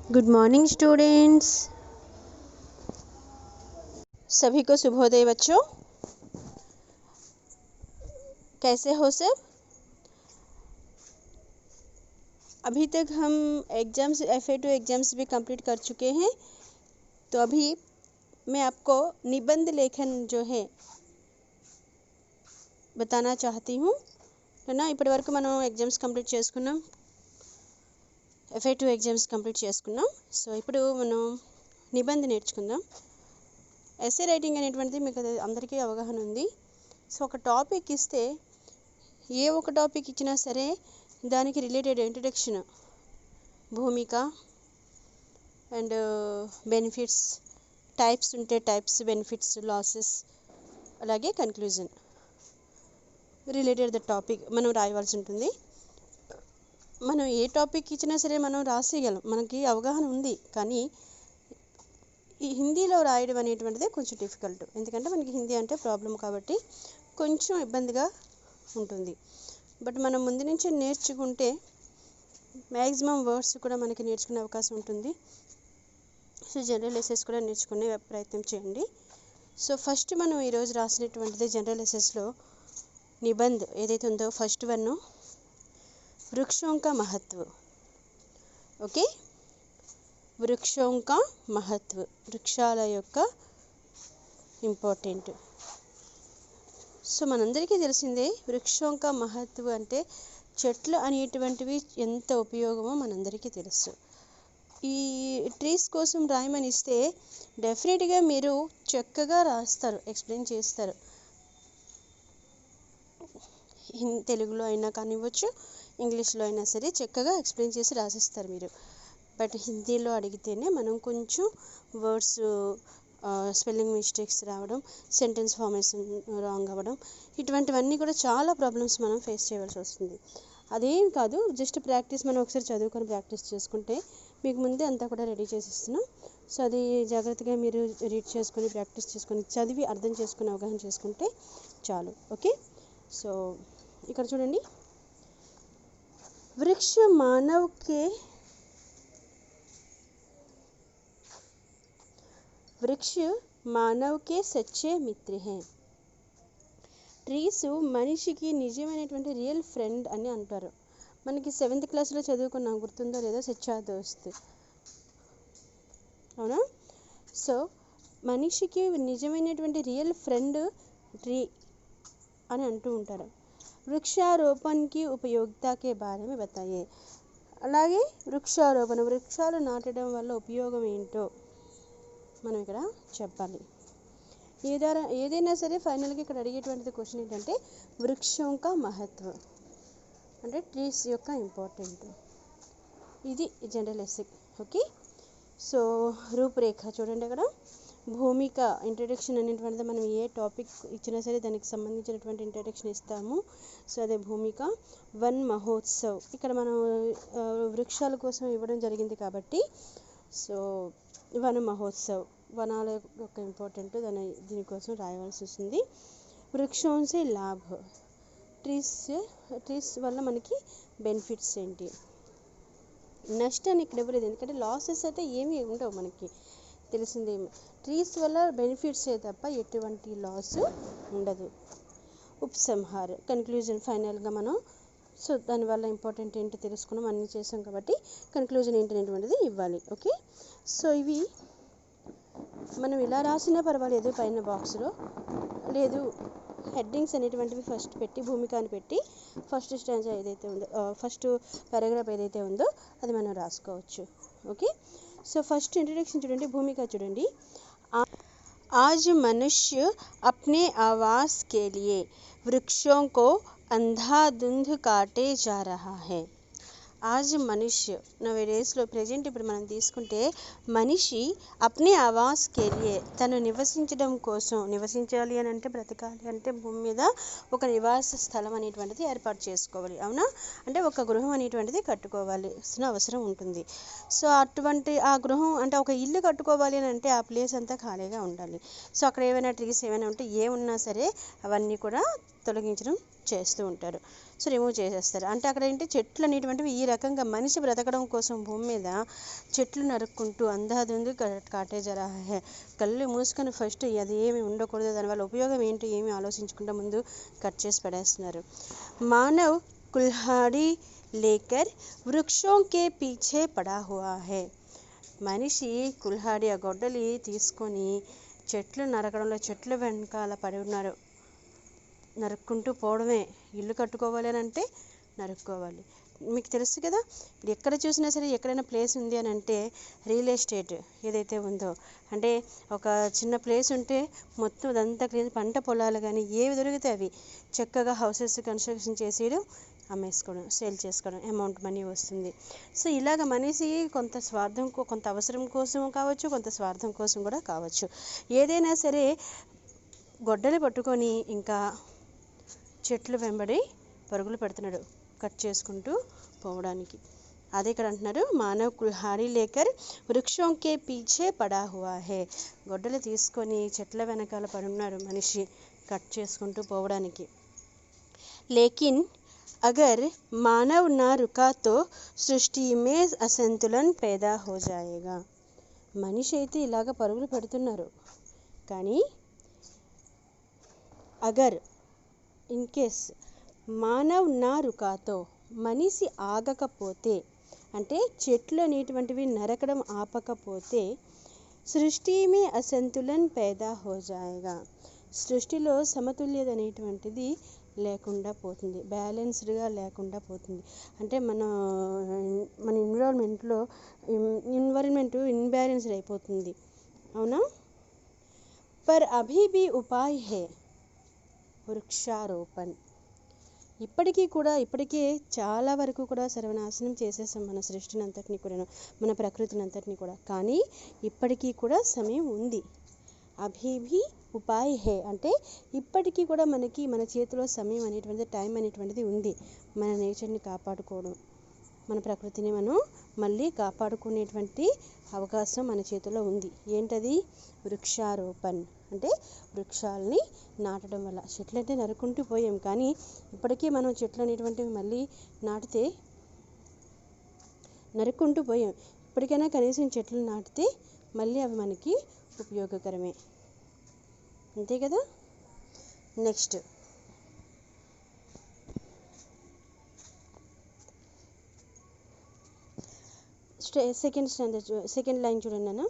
Good morning students. सभी को शुभोदय बच्चों। कैसे हो सब? अभी तक हम एग्ज़ाम्स FA2 एग्ज़ाम्स भी कंप्लीट कर चुके हैं। तो अभी मैं आपको निबंध लेखन जो है बताना चाहती हूँ, है ना। इప్పటి వరకు మనం ఎగ్జామ్స్ కంప్లీట్ చేసుకున్నాం, FA2 ఎగ్జామ్స్ కంప్లీట్ చేసుకున్నాం. సో ఇప్పుడు మనం నిబంధన నేర్చుకుందాం. ఎస్సే రైటింగ్ అనేటువంటిది మీకు అందరికీ అవగాహన ఉంది. సో ఒక టాపిక్ ఇస్తే ఏ ఒక టాపిక్ ఇచ్చినా సరే దానికి related introduction, Bhumika and benefits, types ఉంటే టైప్స్, బెనిఫిట్స్, లాసెస్, అలాగే కన్క్లూజన్ రిలేటెడ్ ద టాపిక్ మనం రాయవలసి ఉంటుంది. మనం ఏ టాపిక్ ఇచ్చినా సరే మనం రాసేయగలం, మనకి అవగాహన ఉంది. కానీ ఈ హిందీలో రాయడం అనేటువంటిది కొంచెం డిఫికల్ట్. ఎందుకంటే మనకి హిందీ అంటే ప్రాబ్లం కాబట్టి కొంచెం ఇబ్బందిగా ఉంటుంది. బట్ మనం ముందు నుంచి నేర్చుకుంటే మ్యాక్సిమం వర్డ్స్ కూడా మనకి నేర్చుకునే అవకాశం ఉంటుంది. సో జనరల్ ఎసెస్ కూడా నేర్చుకునే ప్రయత్నం చేయండి. సో ఫస్ట్ మనం ఈరోజు రాసినటువంటిది జనరల్ ఎసెస్లో నిబంధ్ ఏదైతే ఉందో ఫస్ట్ వన్ వృక్షోं का महत्व. ఓకే, వృక్షోं का महत्व, వృక్షాల యొక్క ఇంపార్టెంట్. సో మనందరికీ తెలిసిందే వృక్షోं का महत्व అంటే చెట్లు అనేటువంటివి ఎంత ఉపయోగమో మనందరికీ తెలుసు. ఈ ట్రీస్ కోసం రాయమని ఇస్తే డెఫినెట్గా మీరు చక్కగా రాస్తారు, ఎక్స్ప్లెయిన్ చేస్తారు. తెలుగులో అయినా కానివ్వచ్చు, ఇంగ్లీష్లో అయినా సరే చక్కగా ఎక్స్ప్లెయిన్ చేసి రాసిస్తారు మీరు. బట్ హిందీలో అడిగితేనే మనం కొంచెం వర్డ్స్ స్పెల్లింగ్ మిస్టేక్స్ రావడం, సెంటెన్స్ ఫార్మేషన్ రాంగ్ అవ్వడం, ఇటువంటివన్నీ కూడా చాలా ప్రాబ్లమ్స్ మనం ఫేస్ చేయవలసి వస్తుంది. అదేం కాదు, జస్ట్ ప్రాక్టీస్ మనం ఒకసారి చదువుకొని ప్రాక్టీస్ చేసుకుంటే మీకు ముందే అంతా కూడా రెడీ చేసి ఇస్తున్నాం. సో అది జాగ్రత్తగా మీరు రీడ్ చేసుకొని ప్రాక్టీస్ చేసుకొని చదివి అర్థం చేసుకుని అవగాహన చేసుకుంటే చాలు. ఓకే, సో ఇక్కడ చూడండి, वृक्ष मानव के सच्चे मित्र हैं. ట్రీస్ మనిషికి నిజమైనటువంటి రియల్ ఫ్రెండ్ అని అంటారు. మనకి 7th క్లాస్లో చదువుకున్నాం, గుర్తుందో లేదో, సచ్చా దోస్త్, అవునా. సో మనిషికి నిజమైనటువంటి రియల్ ఫ్రెండ్ ట్రీ అని అంటూ ఉంటారు. వృక్షారోపణ की उपयोगिता के बारे में बताइए. అలాగే వృక్షారోపణ, వృక్షాలు నాటడం వల్ల ఉపయోగం ఏంటో మనం ఇక్కడ చెప్పాలి. ఏదైనా సరే ఫైనల్గా ఇక్కడ అడిగేటువంటిది క్వశ్చన్ ఏంటంటే వృక్షం కా మహత్వం అంటే ట్రీస్ యొక్క ఇంపార్టెంట్. ఇది జనరల్ ఎస్సే. ఓకే, సో రూపురేఖ చూడండి. అక్కడ భూమిక ఇంట్రడక్షన్ అనేటువంటిది మనం ఏ టాపిక్ ఇచ్చినా సరే దానికి సంబంధించినటువంటి ఇంట్రడక్షన్ ఇస్తాము. సో అదే భూమిక. వన్ మహోత్సవ్, ఇక్కడ మనం వృక్షాల కోసం ఇవ్వడం జరిగింది కాబట్టి సో వన మహోత్సవ్, వనాల యొక్క ఇంపార్టెంట్ దీనికోసం రాయవలసి వస్తుంది. వృక్షం సే లాభ్, ట్రీస్ వల్ల మనకి బెనిఫిట్స్ ఏంటి. నష్టాన్ని ఇక్కడ ఇవ్వలేదు, ఎందుకంటే లాసెస్ అయితే ఏమీ ఉండవు, మనకి తెలిసిందేమి. ట్రీస్ వల్ల బెనిఫిట్స్ తప్ప ఎటువంటి లాస్ ఉండదు. ఉపసంహార్, కన్క్లూజన్, ఫైనల్గా మనం సో దానివల్ల ఇంపార్టెంట్ ఏంటి తెలుసుకున్నాం, అన్నీ చేసాం కాబట్టి కన్క్లూజన్ ఏంటనేటువంటిది ఇవ్వాలి. ఓకే, సో ఇవి మనం ఇలా రాసినా పర్వాలేదు, పైన బాక్స్లో లేదు హెడ్డింగ్స్ అనేటువంటివి ఫస్ట్ పెట్టి భూమిక అని పెట్టి ఫస్ట్ స్టాంజా ఏదైతే ఉందో, ఫస్ట్ పారాగ్రాఫ్ ఏదైతే ఉందో అది మనం రాసుకోవచ్చు. ఓకే, సో ఫస్ట్ ఇంట్రడక్షన్ చూడండి, భూమిక చూడండి. आज मनुष्य अपने आवास के लिए वृक्षों को अंधाधुंध काटे जा रहा है. आज मनुष्य నవేడేస్లో ప్రెజెంట్ ఇప్పుడు మనం తీసుకుంటే మనిషి అప్నే ఆవాస్ కే లియే, తను నివసించడం కోసం, నివసించాలి అని అంటే బ్రతకాలి అంటే భూమి మీద ఒక నివాస స్థలం అనేటువంటిది ఏర్పాటు చేసుకోవాలి, అవునా. అంటే ఒక గృహం అనేటువంటిది కట్టుకోవాల్సిన అవసరం ఉంటుంది. సో అటువంటి ఆ గృహం అంటే ఒక ఇల్లు కట్టుకోవాలి అని అంటే ఆ ప్లేస్ అంతా ఖాళీగా ఉండాలి. సో అక్కడ ఏమైనా ట్రీస్ ఏమైనా ఉంటే ఏమున్నా సరే అవన్నీ కూడా తొలగించడం చేస్తూ ఉంటారు. సో రిమూవ్ చేసేస్తారు. అంటే అక్కడ ఏంటి చెట్లు అనేటువంటివి ఈ రకంగా మనిషి బ్రతకడం కోసం భూమి మీద చెట్లు నరుక్కుంటూ అంధాధుంది కాటే జరా హే, కళ్ళు మూసుకొని ఫస్ట్ అది ఏమి ఉండకూడదు, దానివల్ల ఉపయోగం ఏంటి ఏమి ఆలోచించకుండా ముందు కట్ చేసి పడేస్తున్నారు. మానవ్ కుల్హాడి లేకర్ వృక్షోं के पीछे पड़ा हुआ है. మనిషి కుల్హాడి ఆ గొడ్డలి తీసుకొని చెట్లు నరకడంలో చెట్ల వెనకాల పడి ఉన్నారు. నరుక్కుంటూ పోవడమే. ఇల్లు కట్టుకోవాలి అని అంటే నరుక్కోవాలి. మీకు తెలుసు కదా, ఎక్కడ చూసినా సరే ఎక్కడైనా ప్లేస్ ఉంది అని అంటే రియల్ ఎస్టేట్ ఏదైతే ఉందో, అంటే ఒక చిన్న ప్లేస్ ఉంటే మొత్తం అదంతా క్లీన్, పంట పొలాలు కానీ ఏవి దొరికితే అవి చక్కగా హౌసెస్ కన్స్ట్రక్షన్ చేసేయడం, అమ్మేసుకోవడం, సేల్ చేసుకోవడం, అమౌంట్ మనీ వస్తుంది. సో ఇలాగ మనిషి కొంత స్వార్థం, కొంత అవసరం కోసం కావచ్చు, కొంత స్వార్థం కోసం కూడా కావచ్చు, ఏదైనా సరే గొడ్డలి పట్టుకొని ఇంకా చెట్లు వెంబడి పరుగులు పెడుతున్నాడు కట్ చేసుకుంటూ పోవడానికి. అదే ఇక్కడ అంటున్నారు, మానవ్ కుల్హాడి లేకర్ వృక్షోं के पीछे पड़ा हुआ है. గొడ్డలి తీసుకొని చెట్ల వెనకాల పడున్నాడు మనిషి కట్ చేసుకుంటూ పోవడానికి. లేకిన్ अगर मानव ना रुका तो सृष्टि में असंतुलन पैदा हो जाएगा. మనిషి అయితే ఇలాగ పరుగులు పెడుతున్నారు కానీ అగర్ ఇన్ కేస్ మానవ్ నా రుకాతో మనిషి ఆగకపోతే, అంటే చెట్లు అనేటువంటివి నరకడం ఆపకపోతే సృష్టి మే అసంతులన్ पैदा हो जाएगा. సృష్టిలో సమతుల్యత అనేటువంటిది లేకుండా పోతుంది, బ్యాలెన్స్డ్గా లేకుండా పోతుంది. అంటే మన ఎన్విరాన్మెంట్లో ఎన్విరాన్మెంట్ ఇన్బ్యాలెన్స్డ్ అయిపోతుంది. అవునా? పర్ అభీ భీ ఉపాయ్ హే వృక్షారోపణ్. ఇప్పటికే చాలా వరకు కూడా సర్వనాశనం చేసేసాం మన సృష్టిని అంతటిని కూడా, మన ప్రకృతిని అంతటిని కూడా. కానీ ఇప్పటికీ కూడా సమయం ఉంది. అభీ భీ ఉపాయ్ హే అంటే ఇప్పటికీ కూడా మనకి మన చేతిలో సమయం అనేటువంటిది, టైం అనేటువంటిది ఉంది. మన నేచర్ని కాపాడుకోవడం, మన ప్రకృతిని మనం మళ్ళీ కాపాడుకునేటువంటి అవకాశం మన చేతిలో ఉంది. ఏంటది? వృక్షారోపణ్ అంటే వృక్షాలని నాటడం వల్ల. చెట్లు అంటే నరుకుంటూ పోయాం కానీ ఇప్పటికీ మనం చెట్లు అనేటువంటివి మళ్ళీ నాటితే, నరుక్కుంటూ పోయాం, ఇప్పటికైనా కనీసం చెట్లు నాటితే మళ్ళీ అవి మనకి ఉపయోగకరమే. అంతే కదా? నెక్స్ట్ सेकंड लाइन చూడండి అన్న.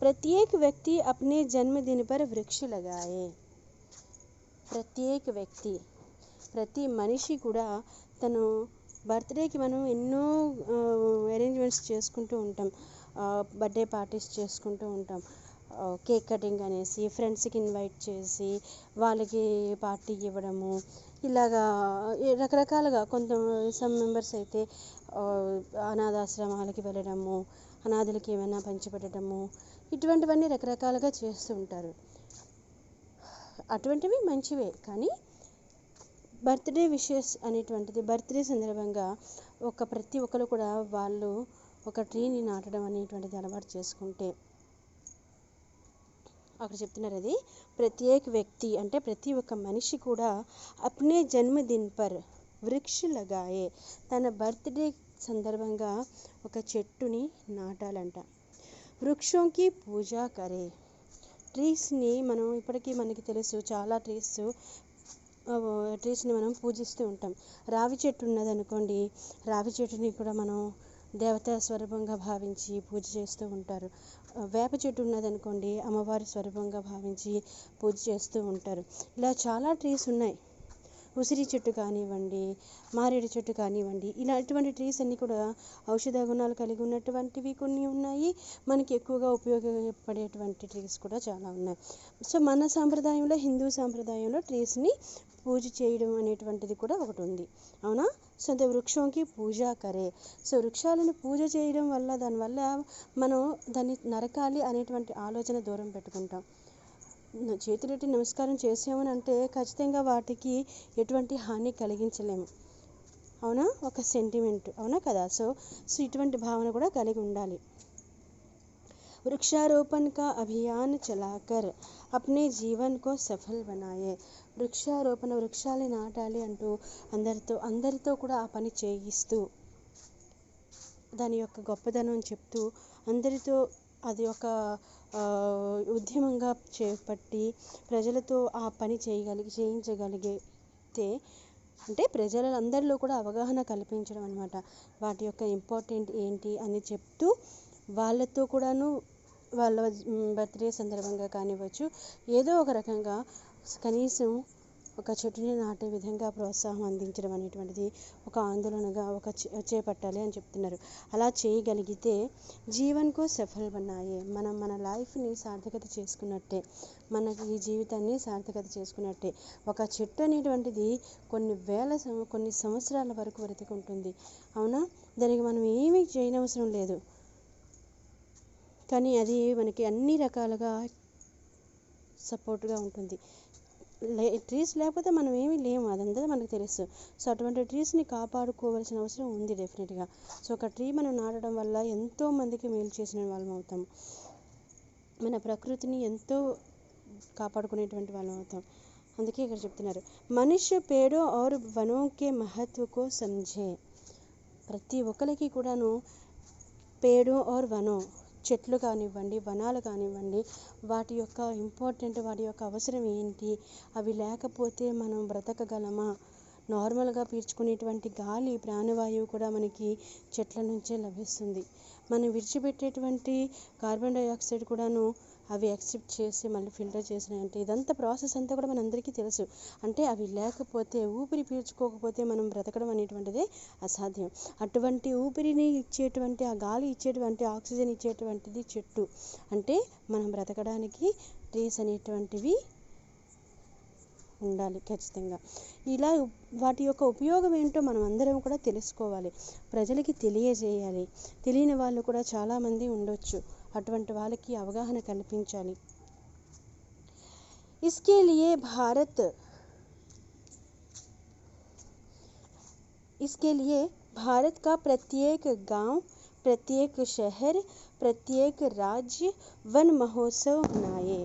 प्रत्येक व्यक्ति अपने जन्मदिन पर वृक्ष लगाए. ప్రత్యేక వ్యక్తి, ప్రతి మనిషి కూడా తను బర్త్డేకి మనం ఎన్నో అరేంజ్మెంట్స్ చేసుకుంటూ ఉంటాం, బర్త్డే పార్టీస్ చేసుకుంటూ ఉంటాం, కేక్ కటింగ్ అనేసి ఫ్రెండ్స్కి ఇన్వైట్ చేసి వాళ్ళకి పార్టీ ఇవ్వడము, ఇలాగా రకరకాలుగా. సమ్ మెంబర్స్ అయితే అనాథాశ్రమాలకి వెళ్ళడము, అనాథులకి ఏమైనా పంచిపెట్టడము, ఇటువంటివన్నీ రకరకాలుగా చేస్తూ ఉంటారు. అటువంటివి మంచివే. కానీ బర్త్డే విషెస్ అనేటువంటిది, బర్త్డే సందర్భంగా ప్రతి ఒక్కరు కూడా వాళ్ళు ఒక ట్రీని నాటడం అనేటువంటిది అలవాటు చేసుకుంటే, అక్కడ చెప్తున్నారు అది ప్రత్యేక వ్యక్తి అంటే ప్రతి ఒక్క మనిషి కూడా అప్నే జన్మదిన్ పర్ వృక్ష లగాయే, తన బర్త్డే సందర్భంగా ఒక చెట్టుని నాటాలంట. వృక్షోంకి పూజ కరే. ట్రీస్ని మనం ఇప్పటికీ మనకి తెలుసు, చాలా ట్రీస్ని మనం పూజిస్తూ ఉంటాం. రావి చెట్టు ఉన్నదనుకోండి, రావి చెట్టుని కూడా మనం దేవతా స్వరూపంగా భావించి పూజ చేస్తూ ఉంటారు. వేప చెట్టు ఉన్నదనుకోండి, అమ్మవారి స్వరూపంగా భావించి పూజ చేస్తూ ఉంటారు. ఇలా చాలా ట్రీస్ ఉన్నాయి. ఉసిరి చెట్టు కానివ్వండి, మారేడు చెట్టు కానివ్వండి, ఇలాంటి ట్రీస్ అన్నీ కూడా ఔషధ గుణాలు కలిగి ఉన్నటువంటివి కొన్ని ఉన్నాయి. మనకి ఎక్కువగా ఉపయోగపడేటువంటి ట్రీస్ కూడా చాలా ఉన్నాయి. సో మన సాంప్రదాయంలో, హిందూ సాంప్రదాయంలో ట్రీస్ని పూజ చేయడం అనేటువంటిది కూడా ఒకటి ఉంది. అవునా? సో అంటే వృక్షంకి పూజ కరే. సో వృక్షాలను పూజ చేయడం వల్ల, దానివల్ల మనం దాన్ని నరకాలి అనేటువంటి ఆలోచన దూరం పెట్టుకుంటాం. చేతులెట్టి నమస్కారం చేసామని అంటే ఖచ్చితంగా వాటికి ఎటువంటి హాని కలిగించలేము. అవునా? ఒక సెంటిమెంట్, అవునా కదా? సో ఇటువంటి భావన కూడా కలిగి ఉండాలి. वृक्षारोपण का अभियान चलाकर अपने जीवन को सफल बनाए. వృక్షారోపణ వృక్షాలు నాటాలి అంటూ అందరితో కూడా ఆ పని చేయిస్తూ దాని యొక్క గొప్పదనం చెప్తూ అందరితో అది ఒక ఉద్యమంగా చేపట్టి ప్రజలతో ఆ పని చేయించగలిగితే అంటే ప్రజలందరిలో కూడా అవగాహన కల్పించడం అన్నమాట. వాటి యొక్క ఇంపార్టెంట్ ఏంటి అని చెప్తూ వాళ్ళతో కూడాను వాళ్ళ బర్త్డే సందర్భంగా కానివ్వచ్చు ఏదో ఒక రకంగా కనీసం ఒక చెట్టుని నాటే విధంగా ప్రోత్సాహం అందించడం అనేటువంటిది ఒక ఆందోళనగా చేపట్టాలి అని చెప్తున్నారు. అలా చేయగలిగితే జీవన్కు సఫల్ బనాయే, మనం మన లైఫ్ని సార్థకత చేసుకున్నట్టే, మనకి ఈ జీవితాన్ని సార్థకత చేసుకున్నట్టే. ఒక చెట్టు అనేటువంటిది కొన్ని సంవత్సరాల వరకు బ్రతికుంటుంది, అవునా? దానికి మనం ఏమీ చేయనవసరం లేదు, కానీ అది మనకి అన్ని రకాలుగా సపోర్ట్గా ఉంటుంది. ట్రీస్ లేకపోతే మనం ఏమీ లేము, అదంతా మనకు తెలుసు. సో అటువంటి ట్రీస్ని కాపాడుకోవాల్సిన అవసరం ఉంది డెఫినెట్గా. సో ఒక ట్రీ మనం నాటడం వల్ల ఎంతో మందికి మేలు చేసిన వాళ్ళం అవుతాం, మన ప్రకృతిని ఎంతో కాపాడుకునేటువంటి వాళ్ళం అవుతాం. అందుకే ఇక్కడ చెప్తున్నారు, మనుష్య పేడో ఔర్ వనో కే మహత్వకో సమझे. ప్రతి ఒక్కరికి కూడాను పేడో ఔర్ వనో, చెట్లు కానివ్వండి, వనాలు కానివ్వండి, వాటి యొక్క ఇంపార్టెంట్, వాటి యొక్క అవసరం ఏంటి, అవి లేకపోతే మనం బ్రతకగలమా? నార్మల్గా పీల్చుకునేటువంటి గాలి, ప్రాణవాయువు కూడా మనకి చెట్ల నుంచే లభిస్తుంది. మనం విడిచిపెట్టేటువంటి కార్బన్ డైఆక్సైడ్ కూడాను అవి యాక్సెప్ట్ చేసి మళ్ళీ ఫిల్టర్ చేసినాయంటే ఇదంతా ప్రాసెస్ అంతా కూడా మనందరికీ తెలుసు. అంటే అవి లేకపోతే, ఊపిరి పీల్చుకోకపోతే మనం బ్రతకడం అనేటువంటిదే అసాధ్యం. అటువంటి ఊపిరిని ఇచ్చేటువంటి, ఆ గాలి ఇచ్చేటువంటి, ఆక్సిజన్ ఇచ్చేటువంటిది చెట్టు. అంటే మనం బ్రతకడానికి ట్రీస్ అనేటువంటివి ఉండాలి ఖచ్చితంగా. ఇలా వాటి యొక్క ఉపయోగం ఏంటో మనం అందరం కూడా తెలుసుకోవాలి, ప్రజలకి తెలియజేయాలి. తెలియని వాళ్ళు కూడా చాలామంది ఉండొచ్చు, అటువంటి వాళ్ళకి అవగాహన కల్పించాలి. इसके लिए भारत का प्रत्येक गांव, प्रत्येक शहर, ప్రత్యేక రాజ్య వన్ మహోత్సవ్ మనాయే.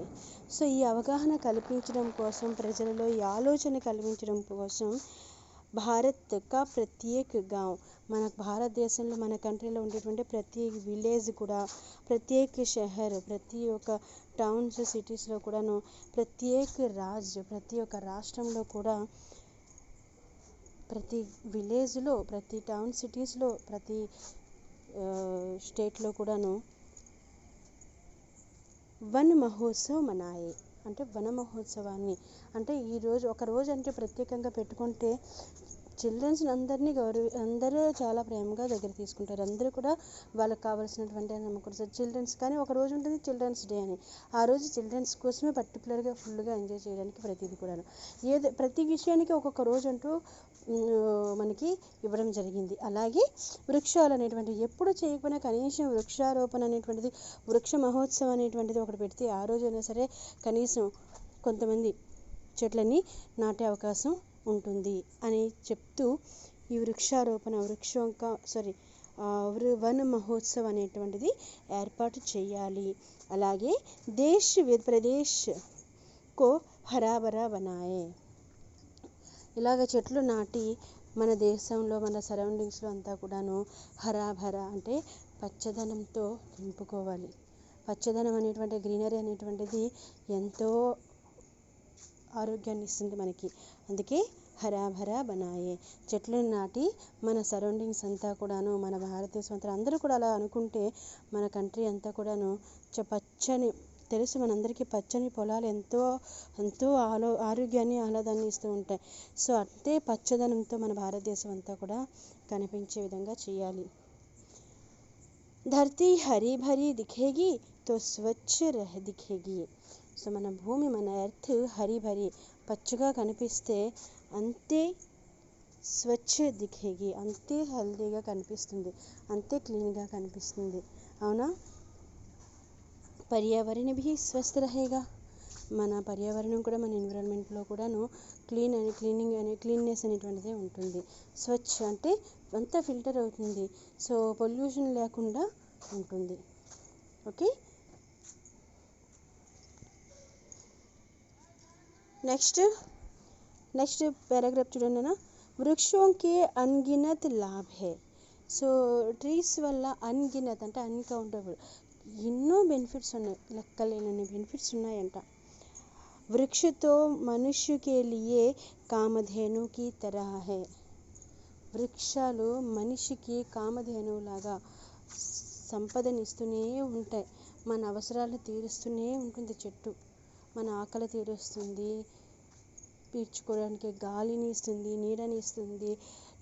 సో ఈ అవగాహన కల్పించడం కోసం, ప్రజలలో ఈ ఆలోచన కల్పించడం కోసం భారత్ కా ప్రత్యేక గాంవ్, మన భారతదేశంలో, మన కంట్రీలో ఉండేటువంటి ప్రతి విలేజ్ కూడా, ప్రత్యేక షహర్, ప్రతి ఒక్క టౌన్స్, సిటీస్లో కూడాను, ప్రత్యేక రాజ్, ప్రతి ఒక్క రాష్ట్రంలో కూడా, ప్రతి విలేజ్లో, ప్రతి టౌన్ సిటీస్లో, ప్రతి స్టేట్లో కూడాను వన్ మహోత్సవ్ మనాయే. అంటే వన మహోత్సవాన్ని, అంటే ఈరోజు ఒక రోజు అంటే ప్రత్యేకంగా పెట్టుకుంటే చిల్డ్రన్స్ అందరూ చాలా ప్రేమగా దగ్గర తీసుకుంటారు. అందరూ కూడా వాళ్ళకి కావాల్సినటువంటి నమ్మకం. చిల్డ్రన్స్ కానీ ఒక రోజు ఉంటుంది చిల్డ్రన్స్ డే అని, ఆ రోజు చిల్డ్రన్స్ కోసమే పర్టికులర్గా ఫుల్గా ఎంజాయ్ చేయడానికి ప్రతిదీ కూడాను, ప్రతి విషయానికి ఒక్కొక్క రోజు అంటూ మనకి ఇవ్వడం జరిగింది. అలాగే వృక్షాలు అనేటువంటివి ఎప్పుడు చేయకపోయినా కనీసం వృక్షారోపణ అనేటువంటిది, వృక్ష మహోత్సవం అనేటువంటిది ఒకటి పెడితే ఆ రోజైనా సరే కనీసం కొంతమంది చెట్లని నాటే అవకాశం ఉంటుంది అని చెప్తూ ఈ వన మహోత్సవ్ అనేటువంటిది ఏర్పాటు చేయాలి. అలాగే దేశ్ ప్రదేశ్ కో హరాభరా బనాయే. ఇలాగ చెట్లు నాటి మన దేశంలో, మన సరౌండింగ్స్లో అంతా కూడాను హరాభరా అంటే పచ్చదనంతో నింపుకోవాలి. పచ్చదనం అనేటువంటి, గ్రీనరీ అనేటువంటిది ఎంతో ఆరోగ్యాన్ని ఇస్తుంది మనకి. అందుకే హరాభరా బనాయే, చెట్లను నాటి మన సరౌండింగ్స్ అంతా కూడాను, మన భారతదేశం అంతా అందరూ కూడా అలా అనుకుంటే మన కంట్రీ అంతా కూడాను పచ్చని, తెలుసు మనందరికీ పచ్చని పొలాలు ఎంతో ఆరోగ్యాన్ని, ఆహ్లాదాన్ని ఇస్తూ ఉంటాయి. సో అంతే పచ్చదనంతో మన భారతదేశం అంతా కూడా కనిపించే విధంగా చేయాలి. ధరతీ హరీ భరీ దిఖేగి తో స్వచ్ఛ దిఖేగి. సో మన భూమి, మన ఎర్త్ హరీ భరీ పచ్చగా కనిపిస్తే అంతే స్వచ్ఛ దిఖేగి, అంతే హెల్తీగా కనిపిస్తుంది, అంతే క్లీన్గా కనిపిస్తుంది, అవునా? పర్యావరణ भी స్వస్థ रहेगा. మన పర్యావరణం కూడా, మన ఎన్విరాన్మెంట్లో కూడాను క్లీన్నెస్ అనేటువంటిదే ఉంటుంది. స్వచ్ఛ అంటే అంతా ఫిల్టర్ అవుతుంది, సో పొల్యూషన్ లేకుండా ఉంటుంది. ఓకే. నెక్స్ట్ పారాగ్రాఫ్ చూడండి నా, వృక్షోं के अनगिनत लाभ है. సో ట్రీస్ వల్ల అన్గినత్ అంటే అన్కౌంటబుల్ ఎన్నో బెనిఫిట్స్ ఉన్నాయి, లెక్కలేనన్ని బెనిఫిట్స్ ఉన్నాయంట. वृक्ष तो मनुष्य के लिए कामधेनु की तरह है. వృక్షాలు మనిషికి కామధేనువులాగా సంపదనిస్తూనే ఉంటాయి, మన అవసరాలు తీరుస్తూనే ఉంటుంది. చెట్టు మన ఆకలి తీరుస్తుంది, పీల్చుకోవడానికి గాలిని ఇస్తుంది, నీడని ఇస్తుంది,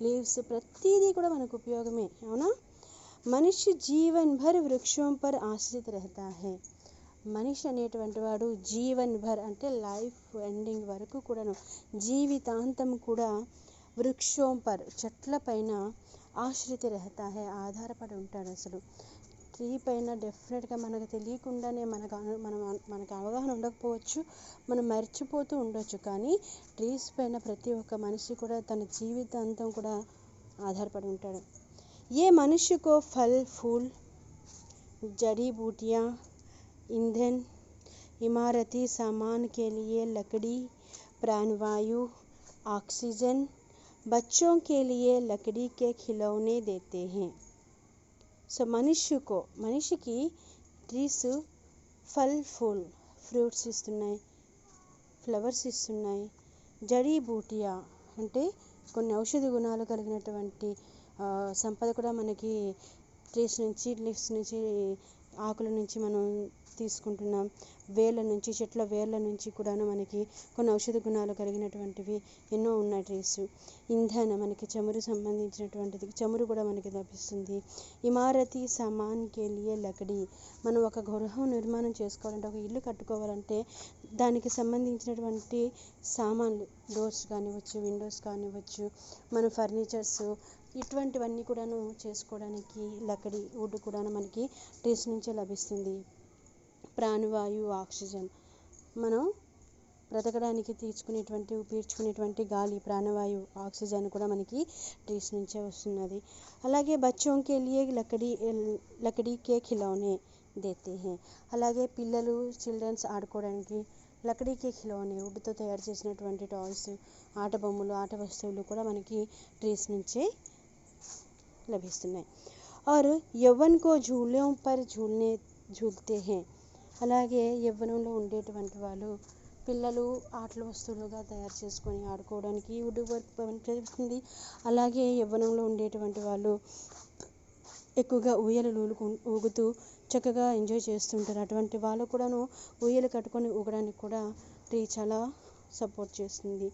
లీవ్స్ ప్రతిదీ కూడా మనకు ఉపయోగమే, అవునా. మనిషి జీవన్ భర్ వృక్షోं पर आश्रित रहता है. మనిషి అనేటువంటి వాడు జీవన్ భర్ అంటే లైఫ్ ఎండింగ్ వరకు కూడాను, జీవితాంతం కూడా వృక్షోं पर చెట్ల పైన ఆశ్రిత రహతా హై ఆధారపడి ఉంటాడు. అసలు ట్రీ పైన డెఫినెట్గా మనకు తెలియకుండానే మనకు అవగాహన ఉండకపోవచ్చు, మనం మర్చిపోతూ ఉండొచ్చు, కానీ ట్రీస్ పైన ప్రతి ఒక్క మనిషి కూడా తన జీవితాంతం కూడా ఆధారపడి ఉంటాడు. ఏ మనుష్యకో ఫల్ ఫూల్ జड़ी बूटियाँ ईंधन इमारती सामान के लिए लकड़ी प्राणवायु ऑक्सीजन बच्चों के लिए लकड़ी के खिलौने देते हैं. సో మనిషికి ట్రీస్ ఫల్ ఫూల్ ఫ్రూట్స్ ఇస్తున్నాయి, ఫ్లవర్స్ ఇస్తున్నాయి. జడీ బూటియా అంటే కొన్ని ఔషధ గుణాలు కలిగినటువంటి సంపద కూడా మనకి ట్రీస్ నుంచి, లీవ్స్ నుంచి, ఆకుల నుంచి మనం తీసుకుంటున్నాం. వేర్ల నుంచి, చెట్ల వేర్ల నుంచి కూడాను మనకి కొన్ని ఔషధ గుణాలు కలిగినటువంటివి ఎన్నో ఉన్నాయి ట్రీస్. ఇంధన మనకి చమురు సంబంధించినటువంటిది, చమురు కూడా మనకి లభిస్తుంది. ఇమారతీ సామాన్ కే లియే లకడీ, మనం ఒక గృహం నిర్మాణం చేసుకోవాలంటే, ఒక ఇల్లు కట్టుకోవాలంటే దానికి సంబంధించినటువంటి సామాన్లు, డోర్స్ కానివ్వచ్చు, విండోస్ కానివ్వచ్చు, మన ఫర్నిచర్స్ ఇటువంటివన్నీ కూడాను చేసుకోవడానికి లకడీ వుడ్ కూడాను మనకి ట్రీస్ నుంచే లభిస్తుంది. ప్రాణవాయు ఆక్సిజన్, మనం బ్రతకడానికి పీల్చుకునేటువంటి గాలి, ప్రాణవాయు ఆక్సిజన్ కూడా మనకి ట్రీస్ నుంచే వస్తున్నది. అలాగే బచ్చోं के लिए లకడీ కే ఖిలౌనే దేతే హై. అలాగే పిల్లలు, చిల్డ్రన్స్ ఆడుకోవడానికి లకడీ కే ఖిలౌనే, వుడ్తో తయారు చేసినటువంటి టాయ్స్, ఆట బొమ్మలు, ఆట వస్తువులు కూడా మనకి ట్రీస్ నుంచే లభిస్తున్నాయి. और यौवन को झूलों पर झूलते हैं. అలాగే యవ్వనంలో ఉండేటువంటి వాళ్ళు పిల్లలు ఆటల వస్తువులుగా తయారు చేసుకొని ఆడుకోవడానికి వుడ్ వర్క్ పనిచేస్తుంది. అలాగే యవ్వనంలో ఉండేటువంటి వాళ్ళు ఎక్కువగా ఊయలు ఊగుతూ చక్కగా ఎంజాయ్ చేస్తుంటారు. అటువంటి వాళ్ళు కూడాను ఊయలు కట్టుకొని ఊగడానికి కూడా ట్రీ చాలా సపోర్ట్ చేస్తుంది.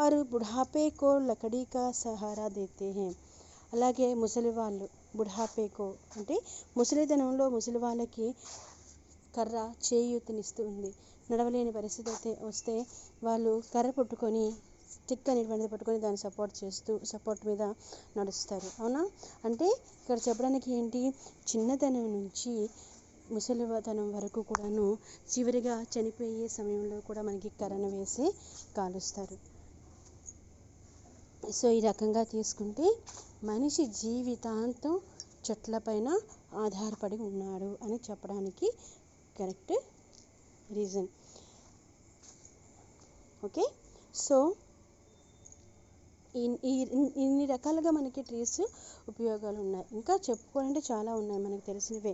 और बुढ़ापे को लकड़ी का सहारा देते हैं. అలాగే ముసలి వాళ్ళు బుఢాపేకో అంటే ముసలితనంలో ముసలి వాళ్ళకి కర్ర చేయూతనిస్తుంది. నడవలేని పరిస్థితి అయితే వస్తే వాళ్ళు కర్ర పట్టుకొని, స్టిక్ అనేటువంటిది పట్టుకొని దాన్ని సపోర్ట్ మీద నడుస్తారు, అవునా. అంటే ఇక్కడ చెప్పడానికి ఏంటి, చిన్నతనం నుంచి ముసలితనం వరకు కూడాను చివరిగా చనిపోయే సమయంలో కూడా మనకి కర్రను వేసి కాలుస్తారు. సో ఈ రకంగా తీసుకుంటే మనిషి జీవితాంతం చెట్లపైన ఆధారపడి ఉన్నాడు అని చెప్పడానికి కరెక్ట్ రీజన్. ఓకే, సో ఇన్ని రకాలుగా మనకి ట్రీస్ ఉపయోగాలు ఉన్నాయి. ఇంకా చెప్పుకోవాలంటే చాలా ఉన్నాయి మనకు తెలిసినవే.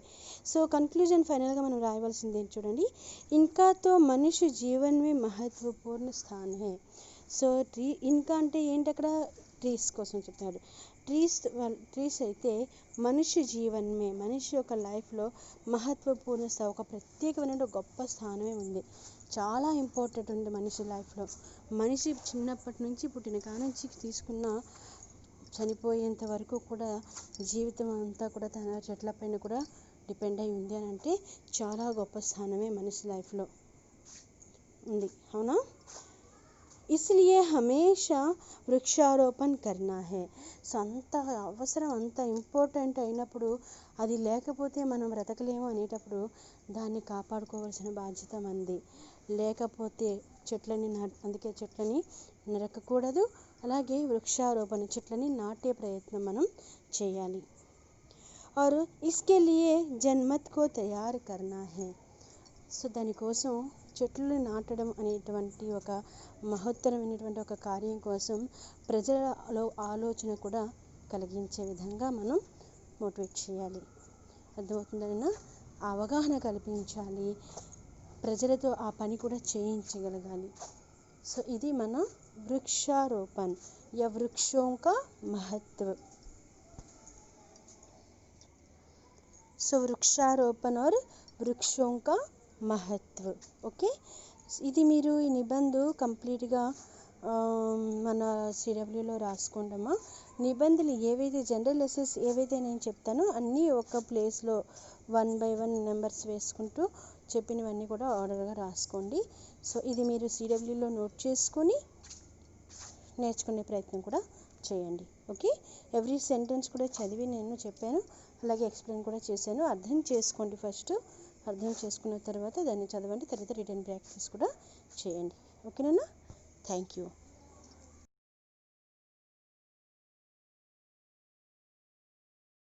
సో కన్క్లూజన్ ఫైనల్గా మనం రాయవలసింది ఏంటి చూడండి, ఇన్కా తో మనుష్య జీవన్ మే మహత్వపూర్ణ స్థాన్ హై. సో ఇన్కా అంటే ఏంటి, అక్కడ ట్రీస్ కోసం చెప్తాడు. ట్రీస్ అయితే మనుష్య జీవన్మే, మనిషి యొక్క లైఫ్లో మహత్వపూర్ణ ఒక ప్రత్యేకమైన గొప్ప స్థానమే ఉంది. చాలా ఇంపార్టెంట్ ఉంది మనిషి లైఫ్లో. మనిషి చిన్నప్పటి నుంచి పుట్టిన కానుంచి తీసుకున్న చనిపోయేంత వరకు కూడా జీవితం అంతా కూడా తన చెట్లపైన కూడా డిపెండ్ అయి ఉంది అని అంటే చాలా గొప్ప స్థానమే మనిషి లైఫ్లో ఉంది, అవునా. इसलिए हमेशा వృక్షారోపణ करना है. సో అంత అవసరం, అంత ఇంపార్టెంట్ అయినప్పుడు, అది లేకపోతే మనం బ్రతకలేము అనేటప్పుడు దాన్ని కాపాడుకోవాల్సిన బాధ్యత మనది. లేకపోతే అందుకే చెట్లని నరకకూడదు. అలాగే వృక్షారోపణ, చెట్లని నాటే ప్రయత్నం మనం చేయాలి. और इसके लिए जनमत को तैयार करना है. సో దానికోసం చెట్లు నాటడం అనేటువంటి ఒక మహత్తరమైనటువంటి ఒక కార్యం కోసం ప్రజలలో ఆలోచన కూడా కలిగించే విధంగా మనం మోటివేట్ చేయాలి. అర్థమవుతుందన్న అవగాహన కల్పించాలి, ప్రజలతో ఆ పని కూడా చేయించగలగాలి. సో ఇది మన వృక్షారోపణ, या वृक्षों का महत्व. సో వృక్షారోపణ और వృక్షों का महत्व. ఓకే, ఇది మీరు ఈ నిబంధన కంప్లీట్గా మన సిడబ్ల్యూలో రాసుకుంటామా. నిబంధనలు ఏవైతే జనరల్ ఎసెస్ ఏవైతే నేను చెప్తానో అన్నీ ఒక ప్లేస్లో 1 by 1 నెంబర్స్ వేసుకుంటూ చెప్పినవన్నీ కూడా ఆర్డర్గా రాసుకోండి. సో ఇది మీరు సిడబ్ల్యూలో నోట్ చేసుకొని నేర్చుకునే ప్రయత్నం కూడా చేయండి. ఓకే, ఎవ్రీ సెంటెన్స్ కూడా చదివి నేను చెప్పాను, అలాగే ఎక్స్ప్లెయిన్ కూడా చేశాను. అర్థం చేసుకోండి, ఫస్ట్ అర్థం చేసుకున్న తర్వాత దాన్ని చదవండి, తర్వాత రిటర్న్ ప్రాక్టీస్ కూడా చేయండి. ఓకేనా? Thank you.